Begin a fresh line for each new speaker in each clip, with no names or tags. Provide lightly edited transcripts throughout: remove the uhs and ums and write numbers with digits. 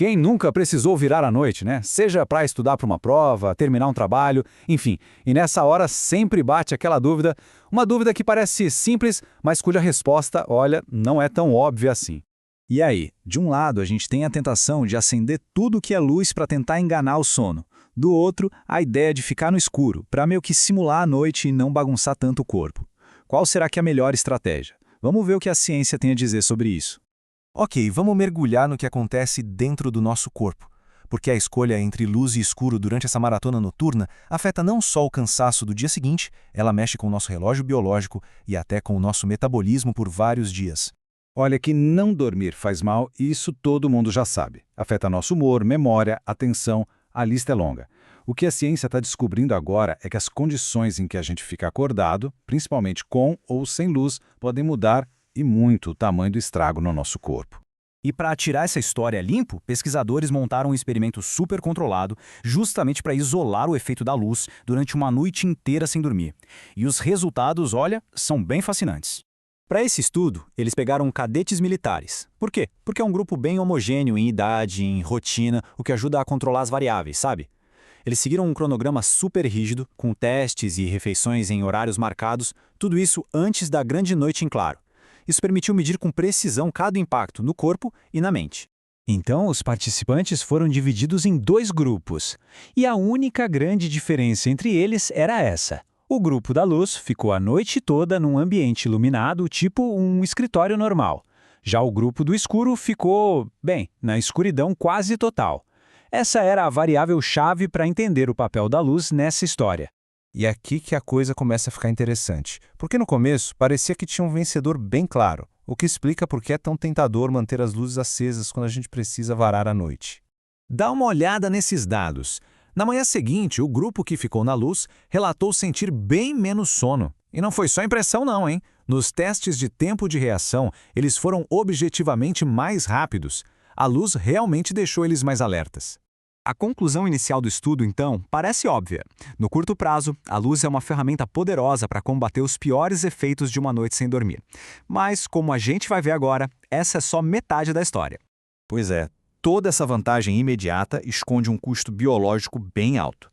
Quem nunca precisou virar à noite, né? Seja para estudar para uma prova, terminar um trabalho, enfim. E nessa hora sempre bate aquela dúvida, uma dúvida que parece simples, mas cuja resposta, olha, não é tão óbvia assim.
E aí, de um lado a gente tem a tentação de acender tudo que é luz para tentar enganar o sono. Do outro, a ideia de ficar no escuro, para meio que simular a noite e não bagunçar tanto o corpo. Qual será que é a melhor estratégia? Vamos ver o que a ciência tem a dizer sobre isso.
Ok, vamos mergulhar no que acontece dentro do nosso corpo, porque a escolha entre luz e escuro durante essa maratona noturna afeta não só o cansaço do dia seguinte, ela mexe com o nosso relógio biológico e até com o nosso metabolismo por vários dias.
Olha que não dormir faz mal, e isso todo mundo já sabe. Afeta nosso humor, memória, atenção, a lista é longa. O que a ciência está descobrindo agora é que as condições em que a gente fica acordado, principalmente com ou sem luz, podem mudar e muito o tamanho do estrago no nosso corpo.
E para tirar essa história limpo, pesquisadores montaram um experimento super controlado justamente para isolar o efeito da luz durante uma noite inteira sem dormir. E os resultados, olha, são bem fascinantes. Para esse estudo, eles pegaram cadetes militares. Por quê? Porque é um grupo bem homogêneo em idade, em rotina, o que ajuda a controlar as variáveis, sabe? Eles seguiram um cronograma super rígido, com testes e refeições em horários marcados, tudo isso antes da grande noite em claro. Isso permitiu medir com precisão cada impacto no corpo e na mente. Então, os participantes foram divididos em 2 grupos. E a única grande diferença entre eles era essa. O grupo da luz ficou a noite toda num ambiente iluminado, tipo um escritório normal. Já o grupo do escuro ficou, bem, na escuridão quase total. Essa era a variável-chave para entender o papel da luz nessa história.
E é aqui que a coisa começa a ficar interessante, porque no começo parecia que tinha um vencedor bem claro, o que explica por que é tão tentador manter as luzes acesas quando a gente precisa varar à noite.
Dá uma olhada nesses dados. Na manhã seguinte, o grupo que ficou na luz relatou sentir bem menos sono. E não foi só impressão não, hein? Nos testes de tempo de reação, eles foram objetivamente mais rápidos. A luz realmente deixou eles mais alertas. A conclusão inicial do estudo, então, parece óbvia. No curto prazo, a luz é uma ferramenta poderosa para combater os piores efeitos de uma noite sem dormir. Mas, como a gente vai ver agora, essa é só metade da história.
Pois é, toda essa vantagem imediata esconde um custo biológico bem alto.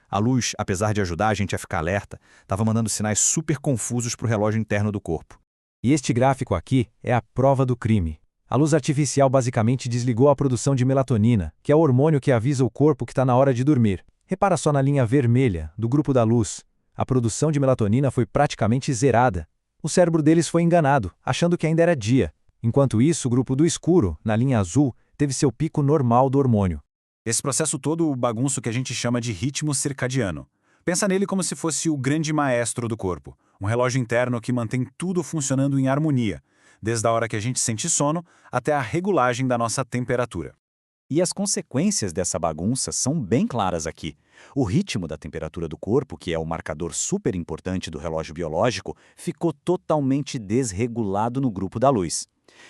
A luz, apesar de ajudar a gente a ficar alerta, estava mandando sinais super confusos para o relógio interno do corpo.
E este gráfico aqui é a prova do crime. A luz artificial basicamente desligou a produção de melatonina, que é o hormônio que avisa o corpo que está na hora de dormir. Repara só na linha vermelha, do grupo da luz. A produção de melatonina foi praticamente zerada. O cérebro deles foi enganado, achando que ainda era dia. Enquanto isso, o grupo do escuro, na linha azul, teve seu pico normal do hormônio.
Esse processo todo bagunça que a gente chama de ritmo circadiano. Pensa nele como se fosse o grande maestro do corpo, um relógio interno que mantém tudo funcionando em harmonia, desde a hora que a gente sente sono até a regulagem da nossa temperatura.
E as consequências dessa bagunça são bem claras aqui. O ritmo da temperatura do corpo, que é o marcador super importante do relógio biológico, ficou totalmente desregulado no grupo da luz.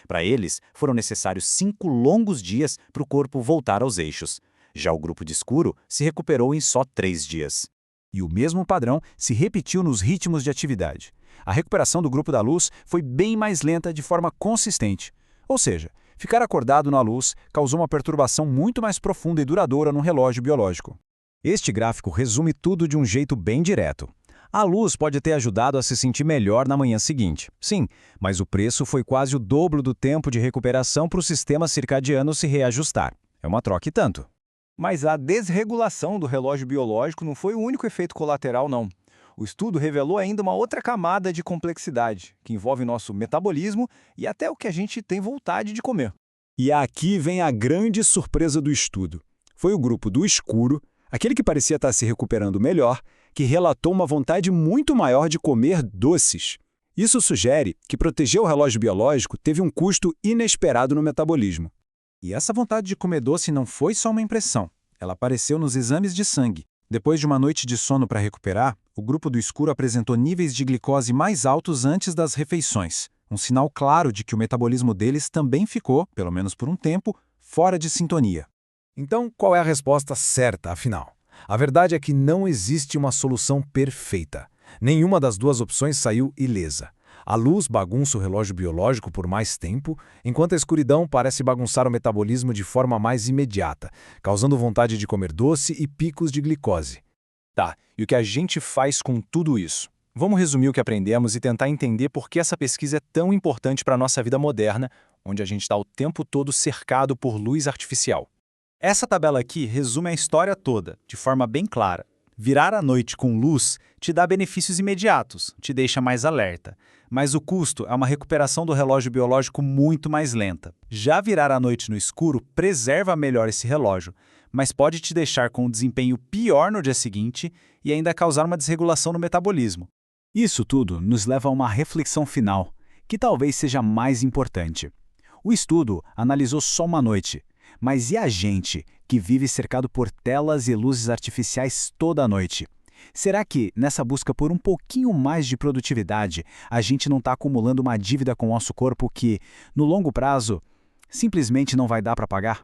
Para eles, foram necessários 5 longos dias para o corpo voltar aos eixos. Já o grupo de escuro se recuperou em só 3 dias.
E o mesmo padrão se repetiu nos ritmos de atividade. A recuperação do grupo da luz foi bem mais lenta de forma consistente. Ou seja, ficar acordado na luz causou uma perturbação muito mais profunda e duradoura no relógio biológico. Este gráfico resume tudo de um jeito bem direto. A luz pode ter ajudado a se sentir melhor na manhã seguinte, sim, mas o preço foi quase o dobro do tempo de recuperação para o sistema circadiano se reajustar. É uma troca e tanto.
Mas a desregulação do relógio biológico não foi o único efeito colateral, não. O estudo revelou ainda uma outra camada de complexidade, que envolve nosso metabolismo e até o que a gente tem vontade de comer.
E aqui vem a grande surpresa do estudo. Foi o grupo do escuro, aquele que parecia estar se recuperando melhor, que relatou uma vontade muito maior de comer doces. Isso sugere que proteger o relógio biológico teve um custo inesperado no metabolismo. E essa vontade de comer doce não foi só uma impressão. Ela apareceu nos exames de sangue. Depois de uma noite de sono para recuperar, o grupo do escuro apresentou níveis de glicose mais altos antes das refeições, um sinal claro de que o metabolismo deles também ficou, pelo menos por um tempo, fora de sintonia.
Então, qual é a resposta certa, afinal? A verdade é que não existe uma solução perfeita. Nenhuma das duas opções saiu ilesa.
A luz bagunça o relógio biológico por mais tempo, enquanto a escuridão parece bagunçar o metabolismo de forma mais imediata, causando vontade de comer doce e picos de glicose.
Tá, e o que a gente faz com tudo isso? Vamos resumir o que aprendemos e tentar entender por que essa pesquisa é tão importante para a nossa vida moderna, onde a gente está o tempo todo cercado por luz artificial.
Essa tabela aqui resume a história toda, de forma bem clara. Virar a noite com luz te dá benefícios imediatos, te deixa mais alerta. Mas o custo é uma recuperação do relógio biológico muito mais lenta. Já virar a noite no escuro preserva melhor esse relógio, mas pode te deixar com um desempenho pior no dia seguinte e ainda causar uma desregulação no metabolismo. Isso tudo nos leva a uma reflexão final, que talvez seja mais importante. O estudo analisou só uma noite, mas e a gente, que vive cercado por telas e luzes artificiais toda a noite? Será que, nessa busca por um pouquinho mais de produtividade, a gente não está acumulando uma dívida com o nosso corpo que, no longo prazo, simplesmente não vai dar para pagar?